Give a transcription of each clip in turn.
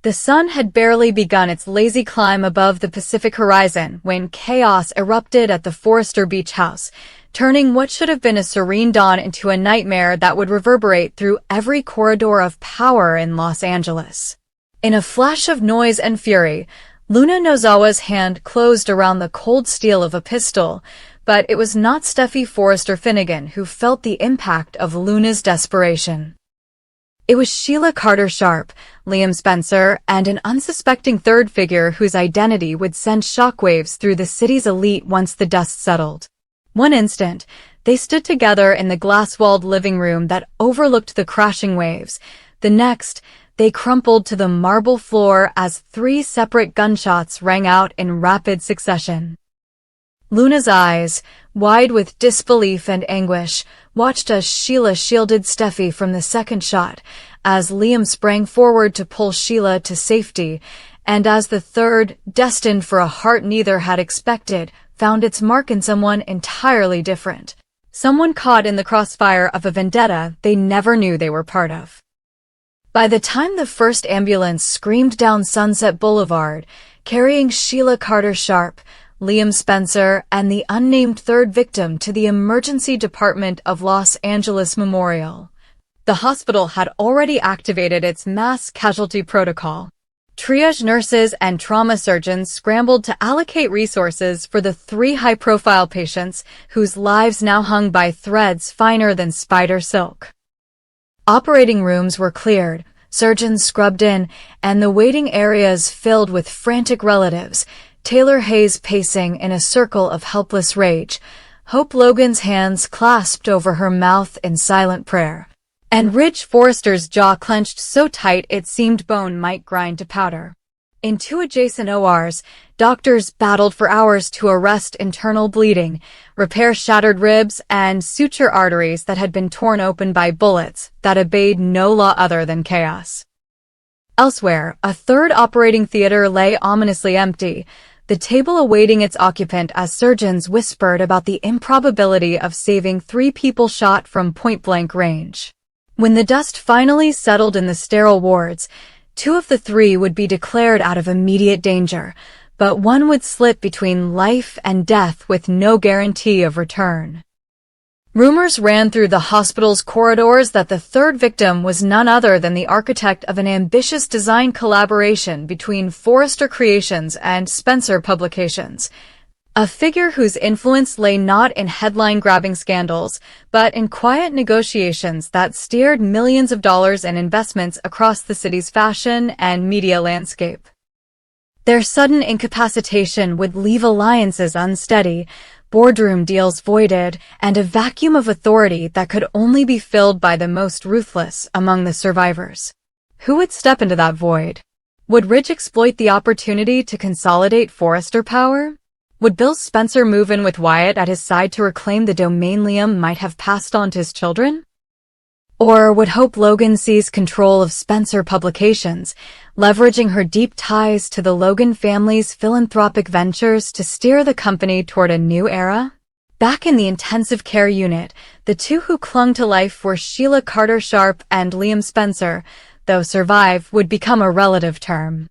The sun had barely begun its lazy climb above the Pacific horizon when chaos erupted at the Forrester Beach house, turning what should have been a serene dawn into a nightmare that would reverberate through every corridor of power in Los Angeles. In a flash of noise and fury, Luna Nozawa's hand closed around the cold steel of a pistol, but it was not Steffi Forrester Finnegan who felt the impact of Luna's desperation. It was Sheila Carter Sharp, Liam Spencer, and an unsuspecting third figure whose identity would send shockwaves through the city's elite once the dust settled. One instant, they stood together in the glass-walled living room that overlooked the crashing waves. The next, they crumpled to the marble floor as 3 separate gunshots rang out in rapid succession. Luna's eyes, wide with disbelief and anguish, watched as Sheila shielded Steffi from the second shot, as Liam sprang forward to pull Sheila to safety, and as the third, destined for a heart neither had expected, found its mark in someone entirely different. Someone caught in the crossfire of a vendetta they never knew they were part of. By the time the first ambulance screamed down Sunset Boulevard, carrying Sheila Carter Sharp, Liam Spencer, and the unnamed third victim to the emergency department of Los Angeles Memorial, the hospital had already activated its mass casualty protocol. Triage nurses and trauma surgeons scrambled to allocate resources for the 3 high-profile patients whose lives now hung by threads finer than spider silk. Operating rooms were cleared, surgeons scrubbed in, and the waiting areas filled with frantic relatives, Taylor Hayes pacing in a circle of helpless rage, Hope Logan's hands clasped over her mouth in silent prayer, and Ridge Forrester's jaw clenched so tight it seemed bone might grind to powder. In 2 adjacent ORs, doctors battled for hours to arrest internal bleeding, repair shattered ribs, and suture arteries that had been torn open by bullets that obeyed no law other than chaos. Elsewhere, a third operating theater lay ominously empty, the table awaiting its occupant as surgeons whispered about the improbability of saving 3 people shot from point-blank range. When the dust finally settled in the sterile wards, 2 of the 3 would be declared out of immediate danger, but one would slip between life and death with no guarantee of return. Rumors ran through the hospital's corridors that the third victim was none other than the architect of an ambitious design collaboration between Forrester Creations and Spencer Publications, a figure whose influence lay not in headline-grabbing scandals, but in quiet negotiations that steered millions of dollars in investments across the city's fashion and media landscape. Their sudden incapacitation would leave alliances unsteady, boardroom deals voided, and a vacuum of authority that could only be filled by the most ruthless among the survivors. Who would step into that void? Would Ridge exploit the opportunity to consolidate Forrester power? Would Bill Spencer move in with Wyatt at his side to reclaim the domain Liam might have passed on to his children? Or would Hope Logan seize control of Spencer Publications, leveraging her deep ties to the Logan family's philanthropic ventures to steer the company toward a new era? Back in the intensive care unit, the 2 who clung to life were Sheila Carter Sharp and Liam Spencer, though survive would become a relative term.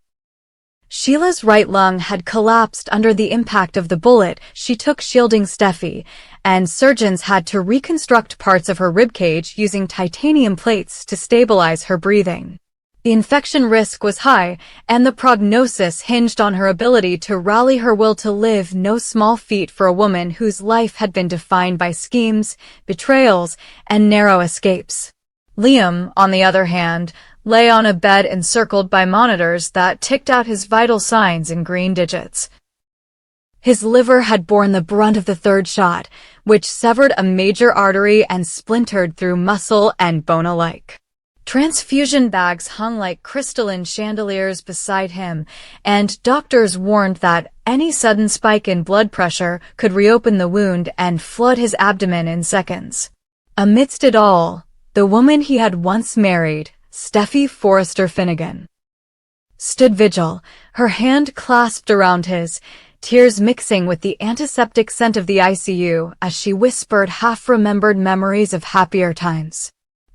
Sheila's right lung had collapsed under the impact of the bullet she took shielding Steffi, and surgeons had to reconstruct parts of her ribcage using titanium plates to stabilize her breathing. The infection risk was high, and the prognosis hinged on her ability to rally her will to live, no small feat for a woman whose life had been defined by schemes, betrayals, and narrow escapes. Liam, on the other hand, lay on a bed encircled by monitors that ticked out his vital signs in green digits. His liver had borne the brunt of the third shot, which severed a major artery and splintered through muscle and bone alike. Transfusion bags hung like crystalline chandeliers beside him, and doctors warned that any sudden spike in blood pressure could reopen the wound and flood his abdomen in seconds. Amidst it all, the woman he had once married, Steffi Forrester Finnegan, stood vigil, her hand clasped around his, tears mixing with the antiseptic scent of the ICU as she whispered half-remembered memories of happier times.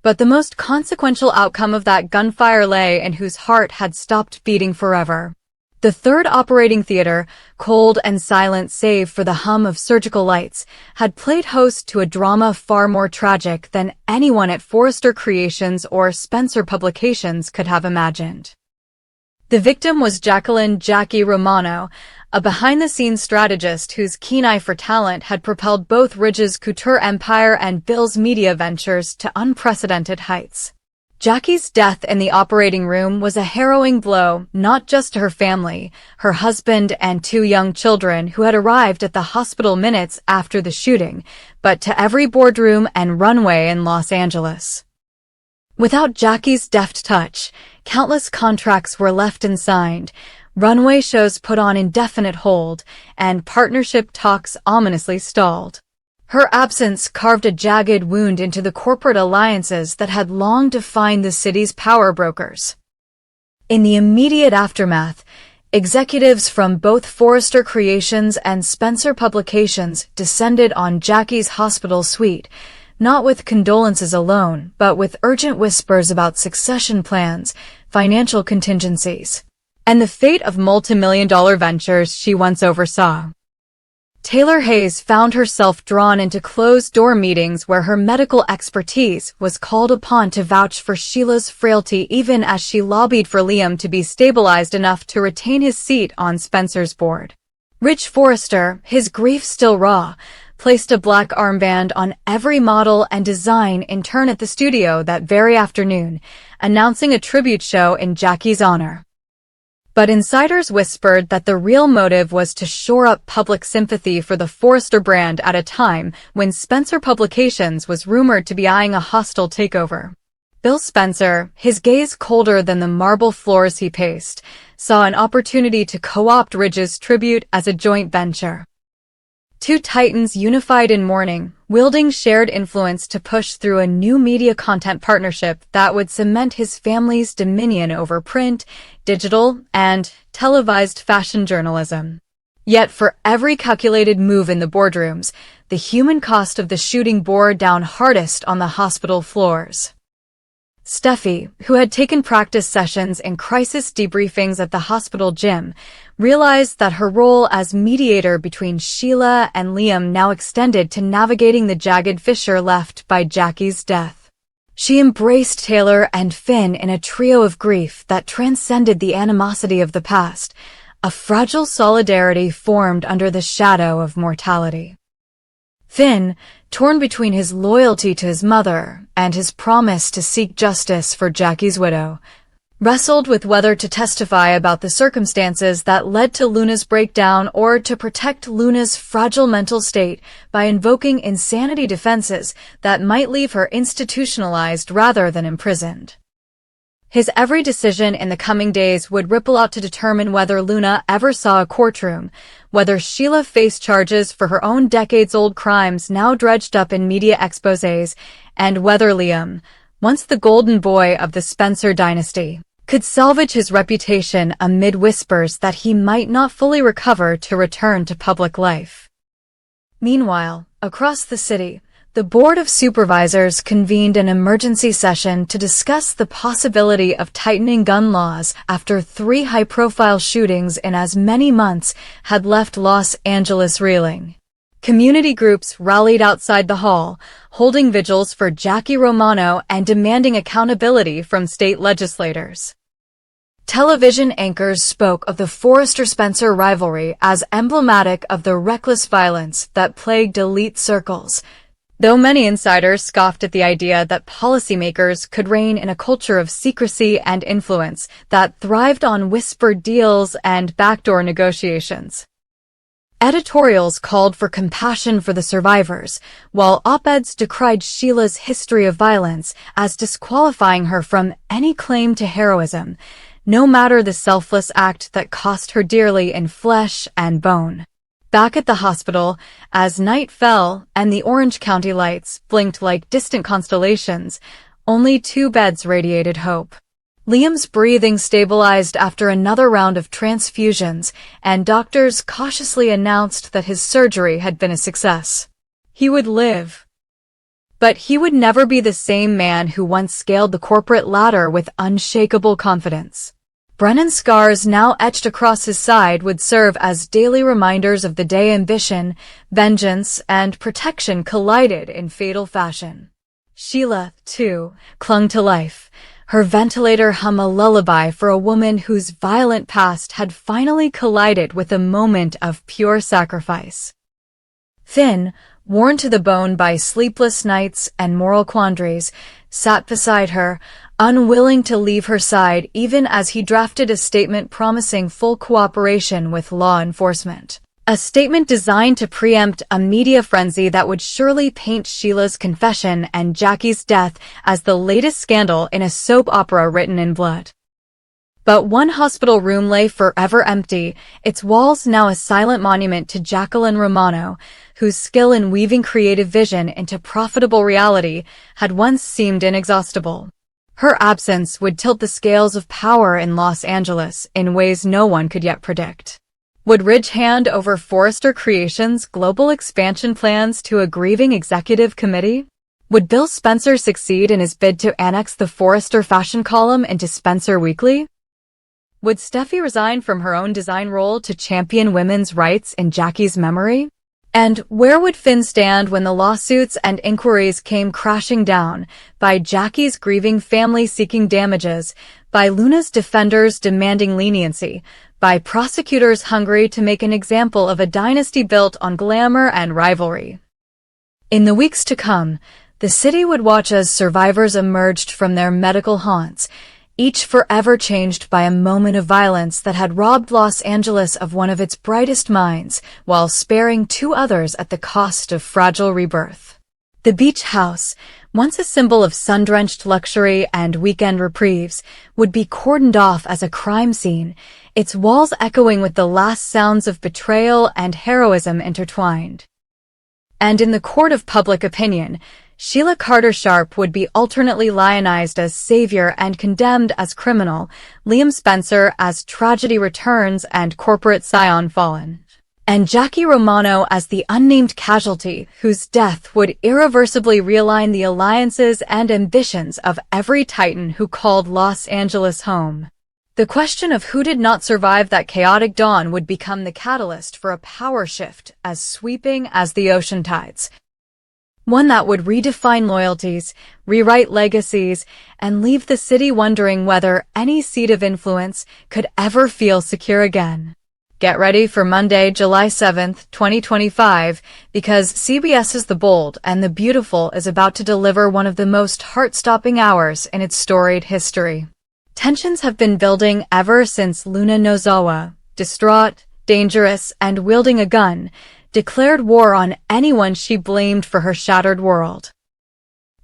But the most consequential outcome of that gunfire lay in whose heart had stopped beating forever. The third operating theater, cold and silent save for the hum of surgical lights, had played host to a drama far more tragic than anyone at Forrester Creations or Spencer Publications could have imagined. The victim was Jacqueline "Jackie" Romano, a behind-the-scenes strategist whose keen eye for talent had propelled both Ridge's couture empire and Bill's media ventures to unprecedented heights. Jackie's death in the operating room was a harrowing blow, not just to her family, her husband and 2 young children who had arrived at the hospital minutes after the shooting, but to every boardroom and runway in Los Angeles. Without Jackie's deft touch, countless contracts were left unsigned, runway shows put on indefinite hold, and partnership talks ominously stalled. Her absence carved a jagged wound into the corporate alliances that had long defined the city's power brokers. In the immediate aftermath, executives from both Forrester Creations and Spencer Publications descended on Jackie's hospital suite, not with condolences alone, but with urgent whispers about succession plans, financial contingencies, and the fate of multimillion-dollar ventures she once oversaw. Taylor Hayes found herself drawn into closed-door meetings where her medical expertise was called upon to vouch for Sheila's frailty even as she lobbied for Liam to be stabilized enough to retain his seat on Spencer's board. Ridge Forrester, his grief still raw, placed a black armband on every model and design intern at the studio that very afternoon, announcing a tribute show in Jackie's honor. But insiders whispered that the real motive was to shore up public sympathy for the Forrester brand at a time when Spencer Publications was rumored to be eyeing a hostile takeover. Bill Spencer, his gaze colder than the marble floors he paced, saw an opportunity to co-opt Ridge's tribute as a joint venture. 2 titans unified in mourning, wielding shared influence to push through a new media content partnership that would cement his family's dominion over print, digital, and televised fashion journalism. Yet for every calculated move in the boardrooms, the human cost of the shooting bore down hardest on the hospital floors. Steffi, who had taken practice sessions and crisis debriefings at the hospital gym, realized that her role as mediator between Sheila and Liam now extended to navigating the jagged fissure left by Jackie's death. She embraced Taylor and Finn in a trio of grief that transcended the animosity of the past, a fragile solidarity formed under the shadow of mortality. Finn, torn between his loyalty to his mother and his promise to seek justice for Jackie's widow, wrestled with whether to testify about the circumstances that led to Luna's breakdown or to protect Luna's fragile mental state by invoking insanity defenses that might leave her institutionalized rather than imprisoned. His every decision in the coming days would ripple out to determine whether Luna ever saw a courtroom, whether Sheila faced charges for her own decades-old crimes now dredged up in media exposés, and whether Liam, once the golden boy of the Spencer dynasty, could salvage his reputation amid whispers that he might not fully recover to return to public life. Meanwhile, across the city, the Board of Supervisors convened an emergency session to discuss the possibility of tightening gun laws after 3 high-profile shootings in as many months had left Los Angeles reeling. Community groups rallied outside the hall, holding vigils for Jackie Romano and demanding accountability from state legislators. Television anchors spoke of the Forrester-Spencer rivalry as emblematic of the reckless violence that plagued elite circles, though many insiders scoffed at the idea that policymakers could reign in a culture of secrecy and influence that thrived on whispered deals and backdoor negotiations. Editorials called for compassion for the survivors, while op-eds decried Sheila's history of violence as disqualifying her from any claim to heroism, no matter the selfless act that cost her dearly in flesh and bone. Back at the hospital, as night fell and the Orange County lights blinked like distant constellations, only 2 beds radiated hope. Liam's breathing stabilized after another round of transfusions, and doctors cautiously announced that his surgery had been a success. He would live. But he would never be the same man who once scaled the corporate ladder with unshakable confidence. Brennan's scars now etched across his side would serve as daily reminders of the day ambition, vengeance, and protection collided in fatal fashion. Sheila, too, clung to life, her ventilator hum a lullaby for a woman whose violent past had finally collided with a moment of pure sacrifice. Finn, worn to the bone by sleepless nights and moral quandaries, sat beside her, unwilling to leave her side even as he drafted a statement promising full cooperation with law enforcement. A statement designed to preempt a media frenzy that would surely paint Sheila's confession and Jackie's death as the latest scandal in a soap opera written in blood. But one hospital room lay forever empty, its walls now a silent monument to Jacqueline Romano, whose skill in weaving creative vision into profitable reality had once seemed inexhaustible. Her absence would tilt the scales of power in Los Angeles in ways no one could yet predict. Would Ridge hand over Forrester Creations' global expansion plans to a grieving executive committee? Would Bill Spencer succeed in his bid to annex the Forrester fashion column into Spencer Weekly? Would Steffi resign from her own design role to champion women's rights in Jackie's memory? And where would Finn stand when the lawsuits and inquiries came crashing down, by Jackie's grieving family seeking damages, by Luna's defenders demanding leniency, by prosecutors hungry to make an example of a dynasty built on glamour and rivalry? In the weeks to come, the city would watch as survivors emerged from their medical haunts, each forever changed by a moment of violence that had robbed Los Angeles of one of its brightest minds, while sparing two others at the cost of fragile rebirth. The beach house, once a symbol of sun-drenched luxury and weekend reprieves, would be cordoned off as a crime scene, its walls echoing with the last sounds of betrayal and heroism intertwined. And in the court of public opinion, Sheila Carter Sharp would be alternately lionized as savior and condemned as criminal, Liam Spencer as tragedy returns and corporate scion fallen, and Jackie Romano as the unnamed casualty whose death would irreversibly realign the alliances and ambitions of every titan who called Los Angeles home. The question of who did not survive that chaotic dawn would become the catalyst for a power shift as sweeping as the ocean tides. One that would redefine loyalties, rewrite legacies, and leave the city wondering whether any seat of influence could ever feel secure again. Get ready for Monday, July 7th, 2025, because CBS's The Bold and the Beautiful is about to deliver one of the most heart-stopping hours in its storied history. Tensions have been building ever since Luna Nozawa, distraught, dangerous, and wielding a gun, declared war on anyone she blamed for her shattered world.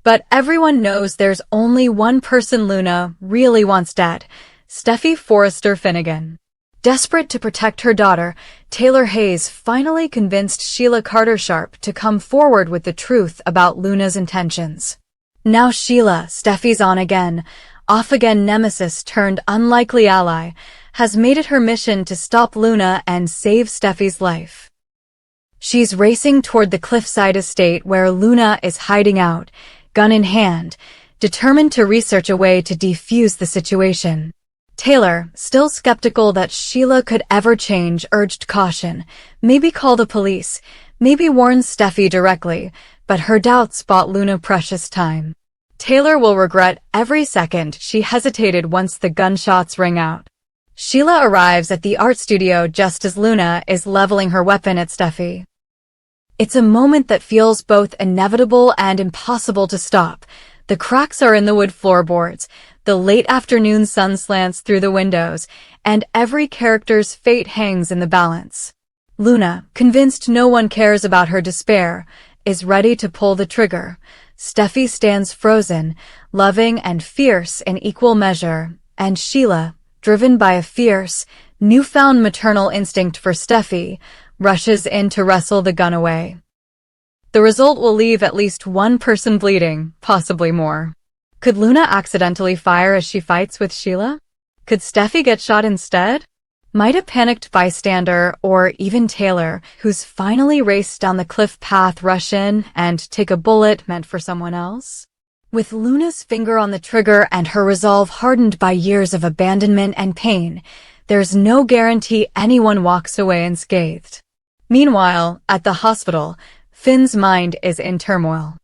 But everyone knows there's only one person Luna really wants dead, Steffi Forrester Finnegan. Desperate to protect her daughter, Taylor Hayes finally convinced Sheila Carter Sharp to come forward with the truth about Luna's intentions. Now Sheila, Steffi's on-again, off-again nemesis turned unlikely ally, has made it her mission to stop Luna and save Steffi's life. She's racing toward the cliffside estate where Luna is hiding out, gun in hand, determined to research a way to defuse the situation. Taylor, still skeptical that Sheila could ever change, urged caution. Maybe call the police, maybe warn Steffi directly, but her doubts bought Luna precious time. Taylor will regret every second she hesitated once the gunshots ring out. Sheila arrives at the art studio just as Luna is leveling her weapon at Steffi. It's a moment that feels both inevitable and impossible to stop. The cracks are in the wood floorboards, the late afternoon sun slants through the windows, and every character's fate hangs in the balance. Luna, convinced no one cares about her despair, is ready to pull the trigger. Steffi stands frozen, loving and fierce in equal measure, and Sheila, driven by a fierce, newfound maternal instinct for Steffi, rushes in to wrestle the gun away. The result will leave at least one person bleeding, possibly more. Could Luna accidentally fire as she fights with Sheila? Could Steffi get shot instead? Might a panicked bystander, or even Taylor, who's finally raced down the cliff path, rush in and take a bullet meant for someone else? With Luna's finger on the trigger and her resolve hardened by years of abandonment and pain, there's no guarantee anyone walks away unscathed. Meanwhile, at the hospital, Finn's mind is in turmoil.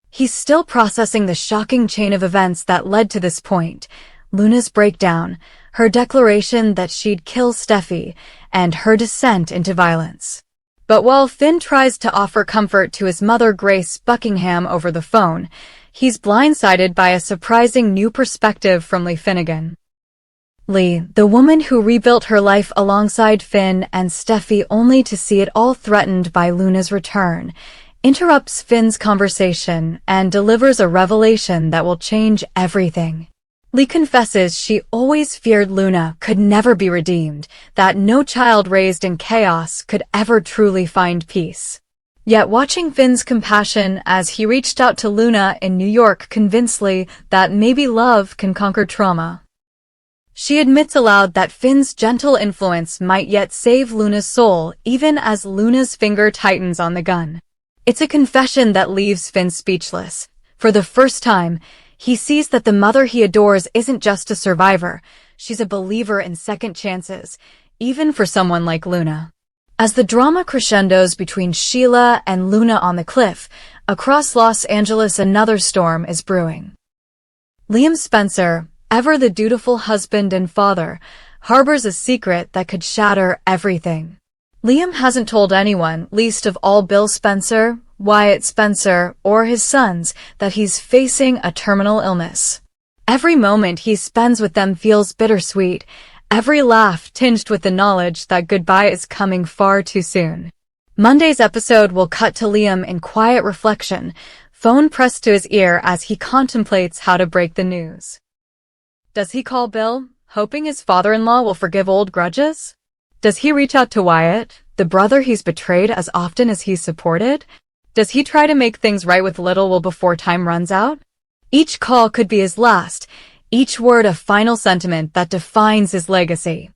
He's still processing the shocking chain of events that led to this point: Luna's breakdown, her declaration that she'd kill Steffi, and her descent into violence. But while Finn tries to offer comfort to his mother Grace Buckingham over the phone, he's blindsided by a surprising new perspective from Lee Finnegan. Lee, the woman who rebuilt her life alongside Finn and Steffi only to see it all threatened by Luna's return, interrupts Finn's conversation and delivers a revelation that will change everything. Lee confesses she always feared Luna could never be redeemed, that no child raised in chaos could ever truly find peace. Yet watching Finn's compassion as he reached out to Luna in New York convinced Lee that maybe love can conquer trauma. She admits aloud that Finn's gentle influence might yet save Luna's soul, even as Luna's finger tightens on the gun. It's a confession that leaves Finn speechless. For the first time, he sees that the mother he adores isn't just a survivor, she's a believer in second chances, even for someone like Luna. As the drama crescendos between Sheila and Luna on the cliff, across Los Angeles another storm is brewing. Liam Spencer, ever the dutiful husband and father, harbors a secret that could shatter everything. Liam hasn't told anyone, least of all Bill Spencer, Wyatt Spencer, or his sons, that he's facing a terminal illness. Every moment he spends with them feels bittersweet, every laugh tinged with the knowledge that goodbye is coming far too soon. Monday's episode will cut to Liam in quiet reflection, phone pressed to his ear as he contemplates how to break the news. Does he call Bill, hoping his father-in-law will forgive old grudges? Does he reach out to Wyatt, the brother he's betrayed as often as he's supported? Does he try to make things right with little Will before time runs out? Each call could be his last, each word a final sentiment that defines his legacy.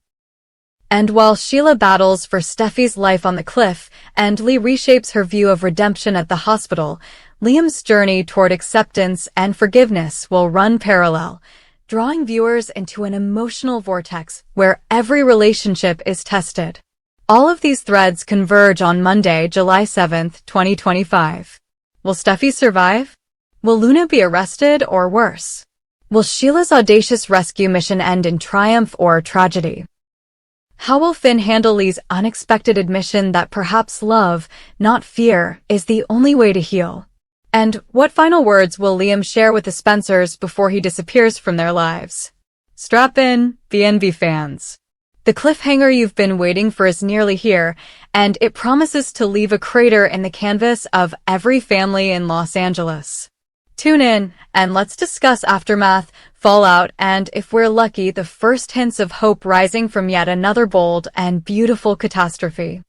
And while Sheila battles for Steffi's life on the cliff, and Lee reshapes her view of redemption at the hospital, Liam's journey toward acceptance and forgiveness will run parallel, drawing viewers into an emotional vortex where every relationship is tested. All of these threads converge on Monday, July 7th, 2025. Will Steffi survive? Will Luna be arrested or worse? Will Sheila's audacious rescue mission end in triumph or tragedy? How will Finn handle Lee's unexpected admission that perhaps love, not fear, is the only way to heal? And what final words will Liam share with the Spencers before he disappears from their lives? Strap in, BNB fans. The cliffhanger you've been waiting for is nearly here, and it promises to leave a crater in the canvas of every family in Los Angeles. Tune in, and let's discuss aftermath, fallout, and, if we're lucky, the first hints of hope rising from yet another bold and beautiful catastrophe.